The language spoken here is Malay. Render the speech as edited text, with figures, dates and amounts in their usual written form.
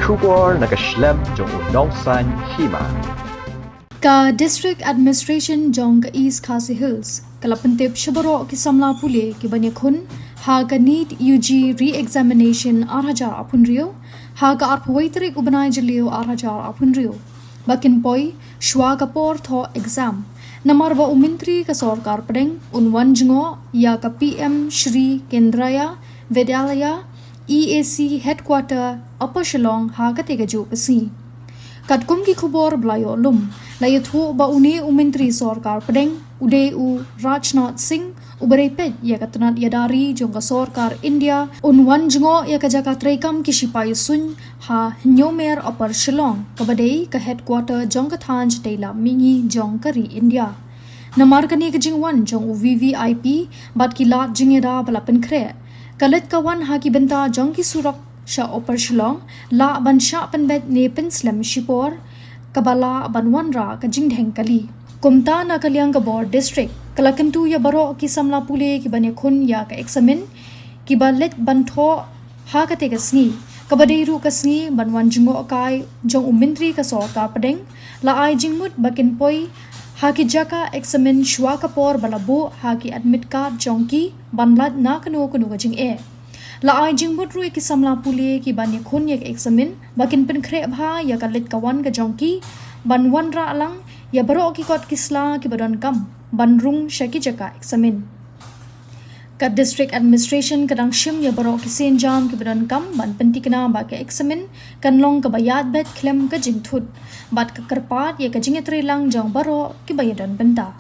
Shugor nakaslem jong unongsan Hima. Ka District Administration jong ka East Khasi Hills, kalapantip Shabaro ki Samla pule ki Banyakhun, ha ka Neet UG re-examination arhajar apunrio, ha ka arpwaitrik ubanay jalio arhajar apunrio. Bakin poi, Shuwa ka Thoh Eksam. Namar ba umintri ka sorkar pedeng, unwan jengo, ya ka PM Shri Kendraya, Vedalaya, EAC Headquarter, Upper Shillong, ha ka tegaju kasi. Kat kum ki khubor blayo lum, layo Thoh ba uni umintri sorkar pedeng, ude u Rajnath Singh, uberepet ya katanat yadari jong ka sorkar India, unwan jengo ya ka jaka trekam ki sipai sun, ha nyomer Upper Shillong, kabadei ka headquarter jong ka thanj teila mingi jong kari India. Namar kani ka jingwan jong u VVIP, bat ki lat jingeda balapan kre, kalit kawan ha ki benta jong ki surak sha Upper Shillong, la ban sha penbet ne penslam shipor, kabala ban wanra ka jingdheng kali. Kumta na kaliang ka board district, kalakantu ya baro ki Samla pule ki Banyakhun ya ka Eksamin, ki balet ban Thoh ha ka tega sngi, kabadeiru ka sngi ban wan jungo kai jong umintri ka sorka pedeng, la ai jingmut bakin poi, ha ki jaka Eksamin Shuwa kapor balabo ha ki admit card jong ki ban lat na kanu ka jing e. La ai jingmut rui ki Samla pule ki Banyakhun ya ka Eksamin, bakin pen kre bha ya ka lit kawan ka jong ki, ban wan ra lang, ya baro ki kot kisla ki badon kam, ban rung shaki jaka Eksamin. Kat District Administration kadang shim ya baro ki senjam ki badon kam, ban pentikna ba ka Eksamin, kan long ka bayad bet klem ka jingthut, bat ka kerpat ya ka jingetri lang jong baro ki bayadon benta.